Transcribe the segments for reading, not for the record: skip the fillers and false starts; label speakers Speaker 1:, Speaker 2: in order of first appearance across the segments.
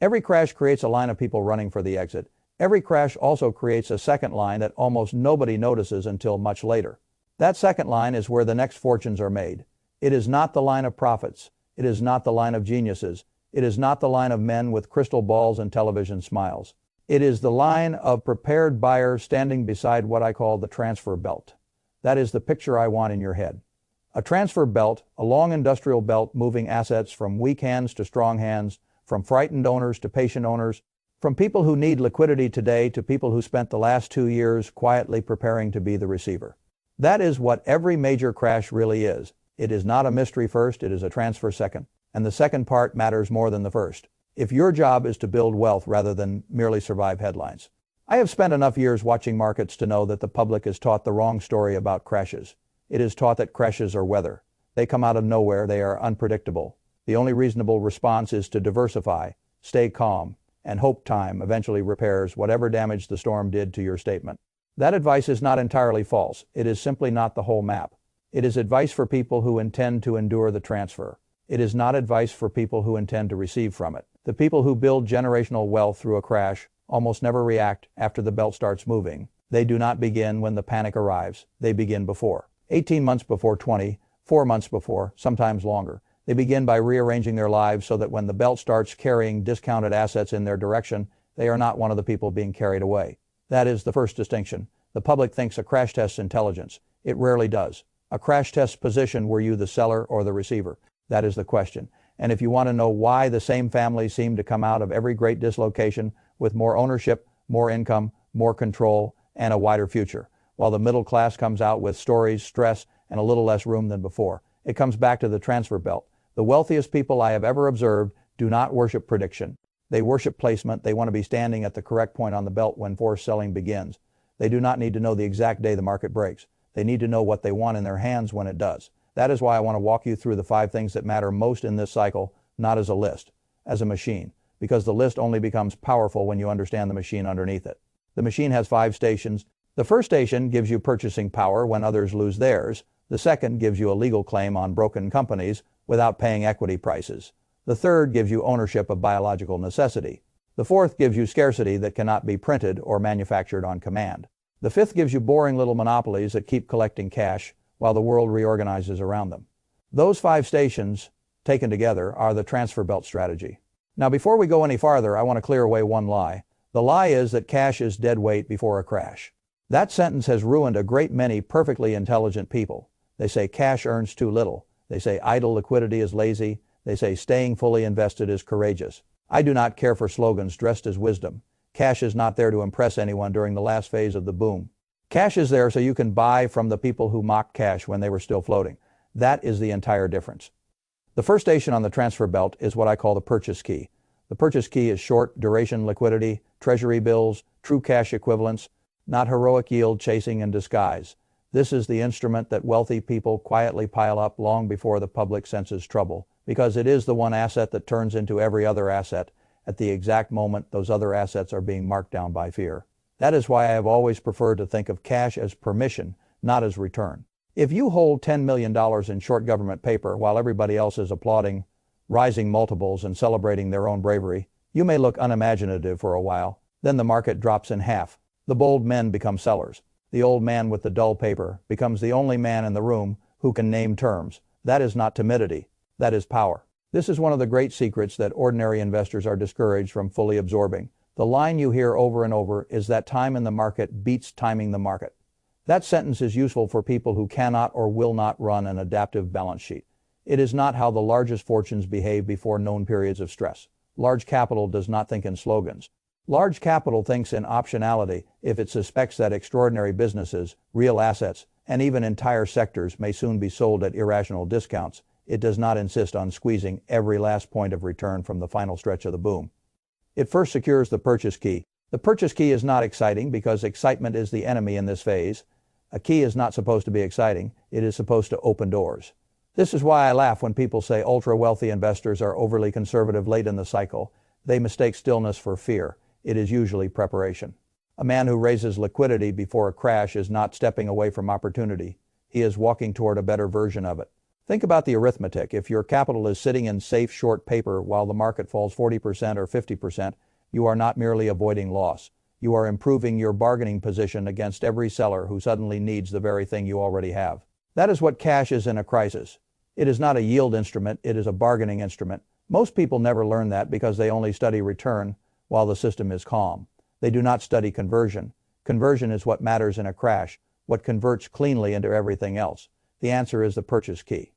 Speaker 1: Every crash creates a line of people running for the exit. Every crash also creates a second line that almost nobody notices until much later. That second line is where the next fortunes are made. It is not the line of prophets. It is not the line of geniuses. It is not the line of men with crystal balls and television smiles. It is the line of prepared buyers standing beside what I call the transfer belt. That is the picture I want in your head. A transfer belt, a long industrial belt moving assets from weak hands to strong hands, from frightened owners to patient owners, from people who need liquidity today to people who spent the last 2 years quietly preparing to be the receiver. That is what every major crash really is. It is not a mystery first, it is a transfer second. And the second part matters more than the first. If your job is to build wealth rather than merely survive headlines. I have spent enough years watching markets to know that the public is taught the wrong story about crashes. It is taught that crashes are weather. They come out of nowhere, they are unpredictable. The only reasonable response is to diversify, stay calm, and hope time eventually repairs whatever damage the storm did to your statement. That advice is not entirely false. It is simply not the whole map. It is advice for people who intend to endure the transfer. It is not advice for people who intend to receive from it. The people who build generational wealth through a crash almost never react after the belt starts moving. They do not begin when the panic arrives. They begin before. 18 months before, 20, 4 months before, sometimes longer. They begin by rearranging their lives so that when the belt starts carrying discounted assets in their direction, they are not one of the people being carried away. That is the first distinction. The public thinks a crash tests intelligence. It rarely does. A crash tests position, were you the seller or the receiver? That is the question. And if you want to know why the same families seem to come out of every great dislocation with more ownership, more income, more control, and a wider future, while the middle class comes out with stories, stress, and a little less room than before, it comes back to the transfer belt. The wealthiest people I have ever observed do not worship prediction. They worship placement. They want to be standing at the correct point on the belt when forced selling begins. They do not need to know the exact day the market breaks. They need to know what they want in their hands when it does. That is why I want to walk you through the 5 things that matter most in this cycle, not as a list, as a machine, because the list only becomes powerful when you understand the machine underneath it. The machine has 5 stations. The first station gives you purchasing power when others lose theirs. The second gives you a legal claim on broken companies without paying equity prices. The third gives you ownership of biological necessity. The fourth gives you scarcity that cannot be printed or manufactured on command. The fifth gives you boring little monopolies that keep collecting cash while the world reorganizes around them. Those 5 stations, taken together, are the transfer belt strategy. Now, before we go any farther, I want to clear away one lie. The lie is that cash is dead weight before a crash. That sentence has ruined a great many perfectly intelligent people. They say cash earns too little. They say idle liquidity is lazy. They say staying fully invested is courageous. I do not care for slogans dressed as wisdom. Cash is not there to impress anyone during the last phase of the boom. Cash is there so you can buy from the people who mocked cash when they were still floating. That is the entire difference. The first station on the transfer belt is what I call the purchase key. The purchase key is short duration liquidity, treasury bills, true cash equivalents, not heroic yield chasing in disguise. This is the instrument that wealthy people quietly pile up long before the public senses trouble, because it is the one asset that turns into every other asset at the exact moment those other assets are being marked down by fear. That is why I have always preferred to think of cash as permission, not as return. If you hold $10 million in short government paper while everybody else is applauding rising multiples and celebrating their own bravery, you may look unimaginative for a while. Then the market drops in half. The bold men become sellers. The old man with the dull paper becomes the only man in the room who can name terms. That is not timidity. That is power. This is one of the great secrets that ordinary investors are discouraged from fully absorbing. The line you hear over and over is that time in the market beats timing the market. That sentence is useful for people who cannot or will not run an adaptive balance sheet. It is not how the largest fortunes behave before known periods of stress. Large capital does not think in slogans. Large capital thinks in optionality if it suspects that extraordinary businesses, real assets, and even entire sectors may soon be sold at irrational discounts. It does not insist on squeezing every last point of return from the final stretch of the boom. It first secures the purchase key. The purchase key is not exciting because excitement is the enemy in this phase. A key is not supposed to be exciting. It is supposed to open doors. This is why I laugh when people say ultra-wealthy investors are overly conservative late in the cycle. They mistake stillness for fear. It is usually preparation. A man who raises liquidity before a crash is not stepping away from opportunity. He is walking toward a better version of it. Think about the arithmetic. If your capital is sitting in safe short paper while the market falls 40% or 50%, you are not merely avoiding loss. You are improving your bargaining position against every seller who suddenly needs the very thing you already have. That is what cash is in a crisis. It is not a yield instrument, it is a bargaining instrument. Most people never learn that because they only study return while the system is calm. They do not study conversion. Conversion is what matters in a crash, what converts cleanly into everything else. The answer is the purchase key.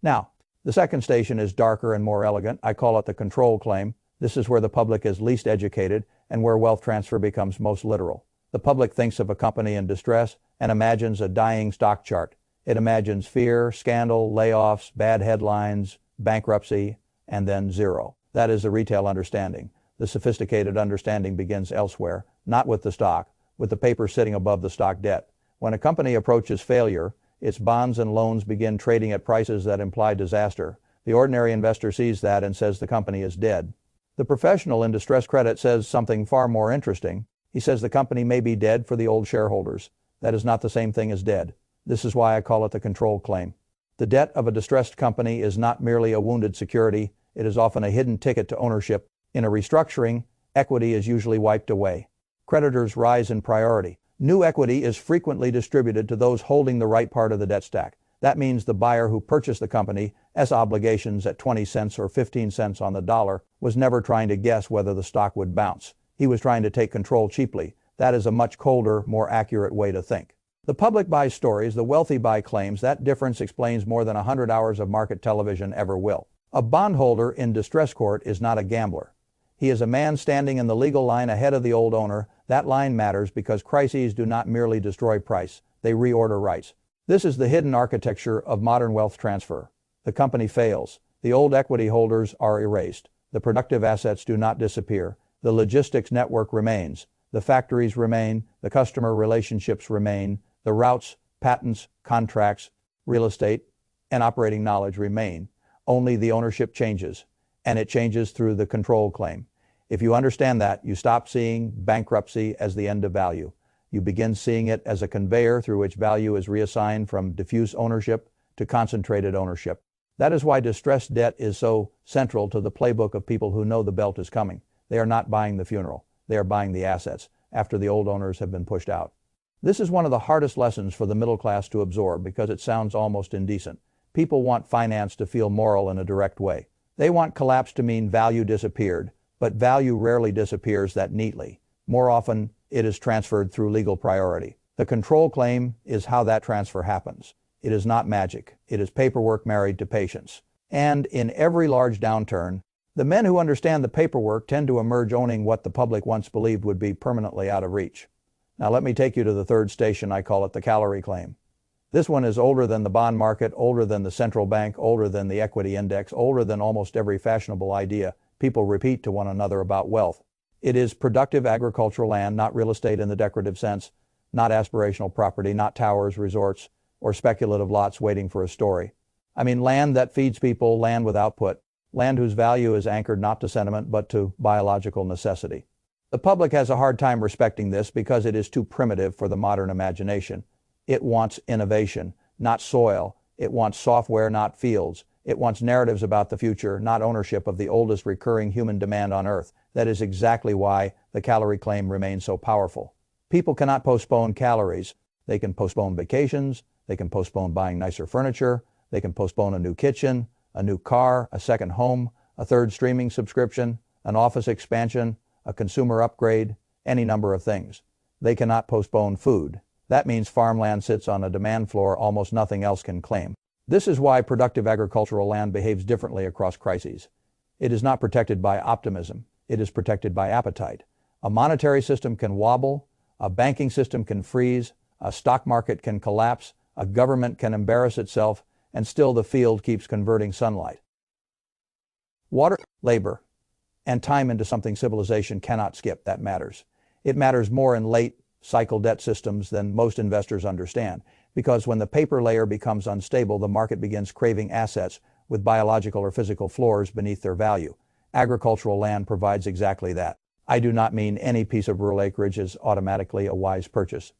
Speaker 1: Now, the second station is darker and more elegant. I call it the control claim. This is where the public is least educated and where wealth transfer becomes most literal. The public thinks of a company in distress and imagines a dying stock chart. It imagines fear, scandal, layoffs, bad headlines, bankruptcy, and then zero. That is the retail understanding. The sophisticated understanding begins elsewhere, not with the stock, with the paper sitting above the stock debt. When a company approaches failure, its bonds and loans begin trading at prices that imply disaster. The ordinary investor sees that and says the company is dead. The professional in distressed credit says something far more interesting. He says the company may be dead for the old shareholders. That is not the same thing as dead. This is why I call it the control claim. The debt of a distressed company is not merely a wounded security. It is often a hidden ticket to ownership. In a restructuring, equity is usually wiped away. Creditors rise in priority. New equity is frequently distributed to those holding the right part of the debt stack. That means the buyer who purchased the company's obligations at 20 cents or 15 cents on the dollar was never trying to guess whether the stock would bounce. He was trying to take control cheaply. That is a much colder, more accurate way to think. The public buys stories, the wealthy buy claims. That difference explains more than 100 hours of market television ever will. A bondholder in distress court is not a gambler. He is a man standing in the legal line ahead of the old owner. That line matters because crises do not merely destroy price, they reorder rights. This is the hidden architecture of modern wealth transfer. The company fails. The old equity holders are erased. The productive assets do not disappear. The logistics network remains. The factories remain. The customer relationships remain. The routes, patents, contracts, real estate, and operating knowledge remain. Only the ownership changes, and it changes through the control claim. If you understand that, you stop seeing bankruptcy as the end of value. You begin seeing it as a conveyor through which value is reassigned from diffuse ownership to concentrated ownership. That is why distressed debt is so central to the playbook of people who know the belt is coming. They are not buying the funeral. They are buying the assets after the old owners have been pushed out. This is one of the hardest lessons for the middle class to absorb because it sounds almost indecent. People want finance to feel moral in a direct way. They want collapse to mean value disappeared, but value rarely disappears that neatly. More often, it is transferred through legal priority. The control claim is how that transfer happens. It is not magic. It is paperwork married to patience. And in every large downturn, the men who understand the paperwork tend to emerge owning what the public once believed would be permanently out of reach. Now let me take you to the third station. I call it the calorie claim. This one is older than the bond market, older than the central bank, older than the equity index, older than almost every fashionable idea people repeat to one another about wealth. It is productive agricultural land, not real estate in the decorative sense, not aspirational property, not towers, resorts, or speculative lots waiting for a story. I mean land that feeds people, land with output, land whose value is anchored not to sentiment but to biological necessity. The public has a hard time respecting this because it is too primitive for the modern imagination. It wants innovation, not soil. It wants software, not fields. It wants narratives about the future, not ownership of the oldest recurring human demand on Earth. That is exactly why the calorie claim remains so powerful. People cannot postpone calories. They can postpone vacations. They can postpone buying nicer furniture. They can postpone a new kitchen, a new car, a second home, a third streaming subscription, an office expansion, a consumer upgrade, any number of things. They cannot postpone food. That means farmland sits on a demand floor almost nothing else can claim. This is why productive agricultural land behaves differently across crises. It is not protected by optimism. It is protected by appetite. A monetary system can wobble, a banking system can freeze, a stock market can collapse, a government can embarrass itself, and still the field keeps converting sunlight. Water, labor, and time into something civilization cannot skip. That matters. It matters more in late cycle debt systems than most investors understand, because when the paper layer becomes unstable, the market begins craving assets with biological or physical floors beneath their value. Agricultural land provides exactly that. I do not mean any piece of rural acreage is automatically a wise purchase.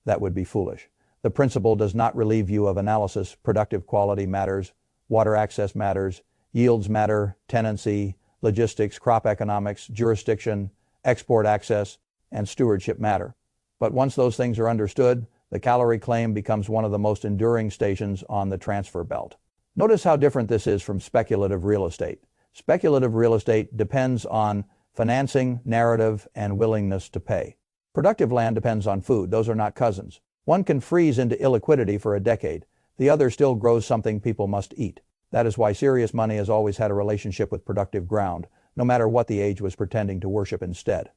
Speaker 1: That would be foolish. The principle does not relieve you of analysis. Productive quality matters, water access matters, yields matter, tenancy, logistics, crop economics, jurisdiction, export access, and stewardship matter. But once those things are understood, the calorie claim becomes one of the most enduring stations on the transfer belt. Notice how different this is from speculative real estate. Speculative real estate depends on financing, narrative, and willingness to pay. Productive land depends on food. Those are not cousins. One can freeze into illiquidity for a decade. The other still grows something people must eat. That is why serious money has always had a relationship with productive ground, no matter what the age was pretending to worship instead.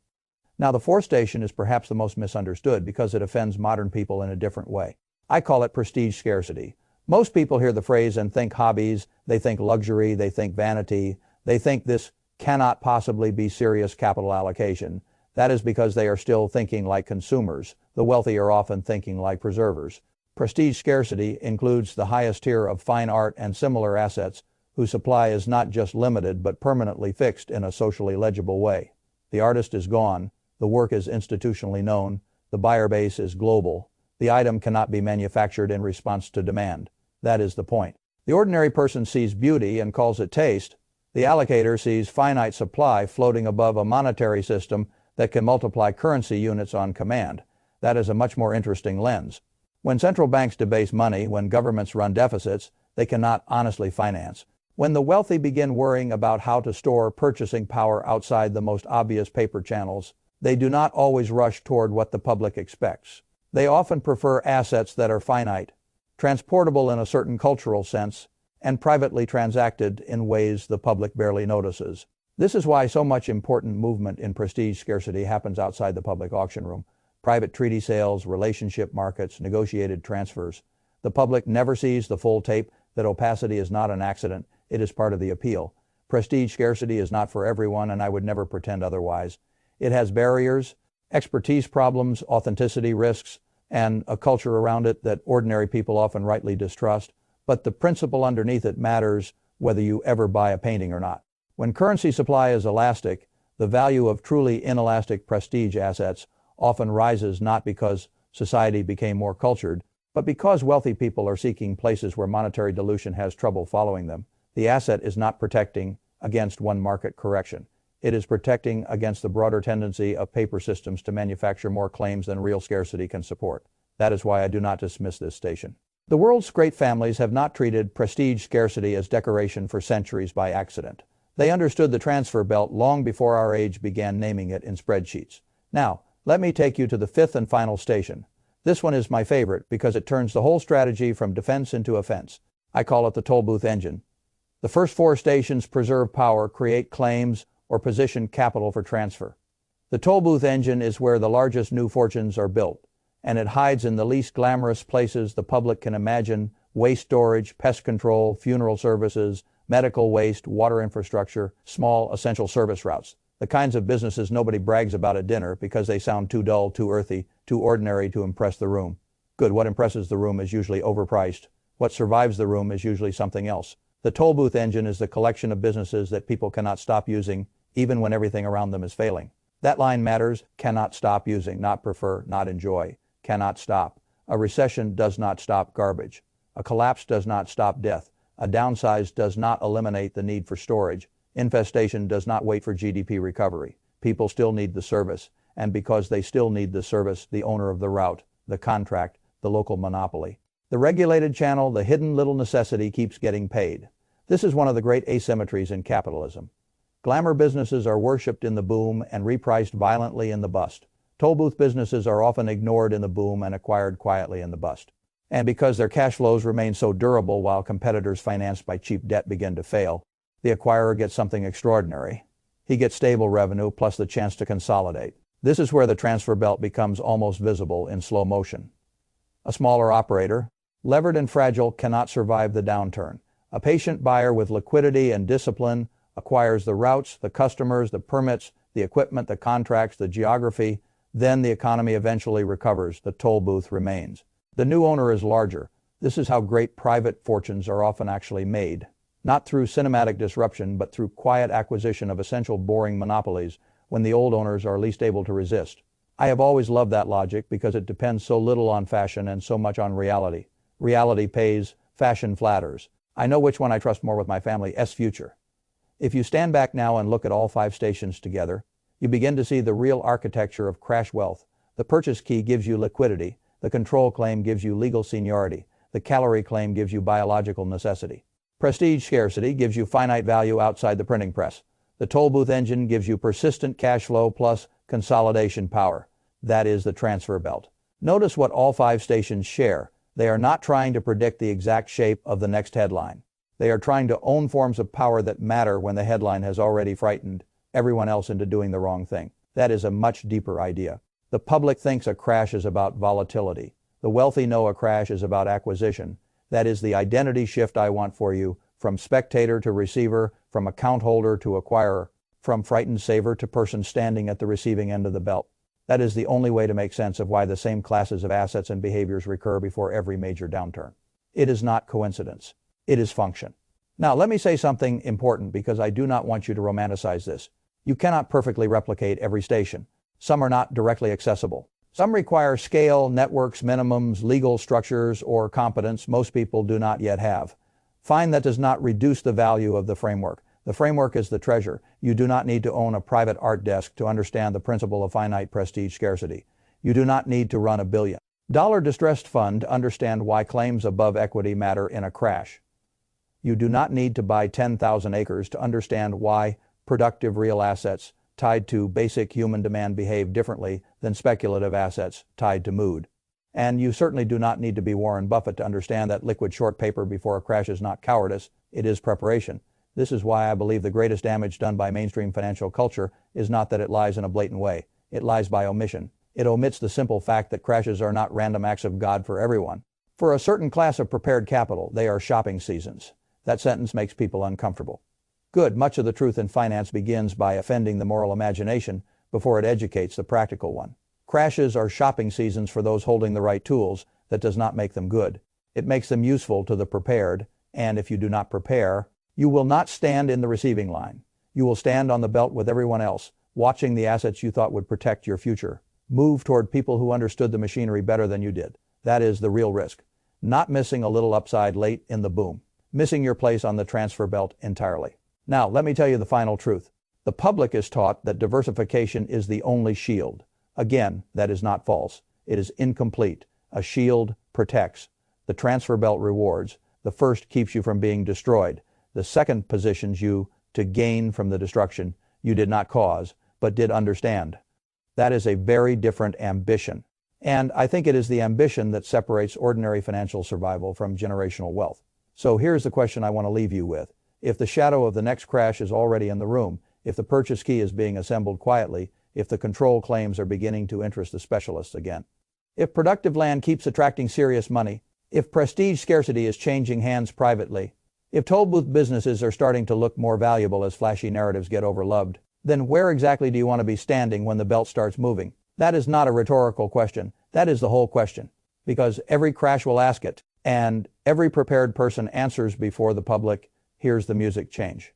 Speaker 1: Now, the fourth station is perhaps the most misunderstood because it offends modern people in a different way. I call it prestige scarcity. Most people hear the phrase and think hobbies, they think luxury, they think vanity, they think this cannot possibly be serious capital allocation. That is because they are still thinking like consumers. The wealthy are often thinking like preservers. Prestige scarcity includes the highest tier of fine art and similar assets whose supply is not just limited but permanently fixed in a socially legible way. The artist is gone, the work is institutionally known, the buyer base is global, the item cannot be manufactured in response to demand. That is the point. The ordinary person sees beauty and calls it taste. The allocator sees finite supply floating above a monetary system that can multiply currency units on command. That is a much more interesting lens. When central banks debase money, when governments run deficits, they cannot honestly finance. When the wealthy begin worrying about how to store purchasing power outside the most obvious paper channels, they do not always rush toward what the public expects. They often prefer assets that are finite, transportable in a certain cultural sense, and privately transacted in ways the public barely notices. This is why so much important movement in prestige scarcity happens outside the public auction room. Private treaty sales, relationship markets, negotiated transfers. The public never sees the full tape. That opacity is not an accident. It is part of the appeal. Prestige scarcity is not for everyone, and I would never pretend otherwise. It has barriers, expertise problems, authenticity risks, and a culture around it that ordinary people often rightly distrust. But the principle underneath it matters whether you ever buy a painting or not. When currency supply is elastic, the value of truly inelastic prestige assets often rises not because society became more cultured, but because wealthy people are seeking places where monetary dilution has trouble following them. The asset is not protecting against one market correction. It is protecting against the broader tendency of paper systems to manufacture more claims than real scarcity can support. That is why I do not dismiss this station. The world's great families have not treated prestige scarcity as decoration for centuries by accident. They understood the transfer belt long before our age began naming it in spreadsheets. Now, let me take you to the fifth and final station. This one is my favorite because it turns the whole strategy from defense into offense. I call it the Tollbooth Engine. The first four stations preserve power, create claims, or position capital for transfer. The Tollbooth Engine is where the largest new fortunes are built, and it hides in the least glamorous places the public can imagine: waste storage, pest control, funeral services, medical waste, water infrastructure, small essential service routes. The kinds of businesses nobody brags about at dinner because they sound too dull, too earthy, too ordinary to impress the room. Good, what impresses the room is usually overpriced. What survives the room is usually something else. The Tollbooth Engine is the collection of businesses that people cannot stop using, even when everything around them is failing. That line matters. Cannot stop using, not prefer, not enjoy. Cannot stop. A recession does not stop garbage. A collapse does not stop death. A downsize does not eliminate the need for storage. Infestation does not wait for GDP recovery. People still need the service, and because they still need the service, the owner of the route, the contract, the local monopoly, the regulated channel, the hidden little necessity keeps getting paid. This is one of the great asymmetries in capitalism. Glamour businesses are worshipped in the boom and repriced violently in the bust. Tollbooth businesses are often ignored in the boom and acquired quietly in the bust. And because their cash flows remain so durable while competitors financed by cheap debt begin to fail, the acquirer gets something extraordinary. He gets stable revenue plus the chance to consolidate. This is where the transfer belt becomes almost visible in slow motion. A smaller operator, levered and fragile, cannot survive the downturn. A patient buyer with liquidity and discipline acquires the routes, the customers, the permits, the equipment, the contracts, the geography. Then the economy eventually recovers. The toll booth remains. The new owner is larger. This is how great private fortunes are often actually made. Not through cinematic disruption, but through quiet acquisition of essential boring monopolies when the old owners are least able to resist. I have always loved that logic because it depends so little on fashion and so much on reality. Reality pays, fashion flatters. I know which one I trust more with my family's future. If you stand back now and look at all 5 stations together, you begin to see the real architecture of crash wealth. The purchase key gives you liquidity. The control claim gives you legal seniority. The calorie claim gives you biological necessity. Prestige scarcity gives you finite value outside the printing press. The Tollbooth Engine gives you persistent cash flow plus consolidation power. That is the transfer belt. Notice what all 5 stations share. They are not trying to predict the exact shape of the next headline. They are trying to own forms of power that matter when the headline has already frightened everyone else into doing the wrong thing. That is a much deeper idea. The public thinks a crash is about volatility. The wealthy know a crash is about acquisition. That is the identity shift I want for you, from spectator to receiver, from account holder to acquirer, from frightened saver to person standing at the receiving end of the belt. That is the only way to make sense of why the same classes of assets and behaviors recur before every major downturn. It is not coincidence. It is function. Now, let me say something important because I do not want you to romanticize this. You cannot perfectly replicate every station. Some are not directly accessible. Some require scale, networks, minimums, legal structures, or competence most people do not yet have. Find that does not reduce the value of the framework. The framework is the treasure. You do not need to own a private art desk to understand the principle of finite prestige scarcity. You do not need to run a billion-dollar distressed fund to understand why claims above equity matter in a crash. You do not need to buy 10,000 acres to understand why productive real assets tied to basic human demand behave differently than speculative assets tied to mood. And you certainly do not need to be Warren Buffett to understand that liquid short paper before a crash is not cowardice, it is preparation. This is why I believe the greatest damage done by mainstream financial culture is not that it lies in a blatant way. It lies by omission. It omits the simple fact that crashes are not random acts of God for everyone. For a certain class of prepared capital, they are shopping seasons. That sentence makes people uncomfortable. Good, much of the truth in finance begins by offending the moral imagination before it educates the practical one. Crashes are shopping seasons for those holding the right tools. That does not make them good. It makes them useful to the prepared, and if you do not prepare, you will not stand in the receiving line. You will stand on the belt with everyone else, watching the assets you thought would protect your future move toward people who understood the machinery better than you did. That is the real risk. Not missing a little upside late in the boom. Missing your place on the transfer belt entirely. Now, let me tell you the final truth. The public is taught that diversification is the only shield. Again, that is not false. It is incomplete. A shield protects. The transfer belt rewards. The first keeps you from being destroyed. The second positions you to gain from the destruction you did not cause, but did understand. That is a very different ambition. And I think it is the ambition that separates ordinary financial survival from generational wealth. So here's the question I want to leave you with. If the shadow of the next crash is already in the room, if the purchase key is being assembled quietly, if the control claims are beginning to interest the specialists again, if productive land keeps attracting serious money, if prestige scarcity is changing hands privately, if tollbooth businesses are starting to look more valuable as flashy narratives get overloved, then where exactly do you want to be standing when the belt starts moving? That is not a rhetorical question. That is the whole question. Because every crash will ask it, and every prepared person answers before the public hears the music change.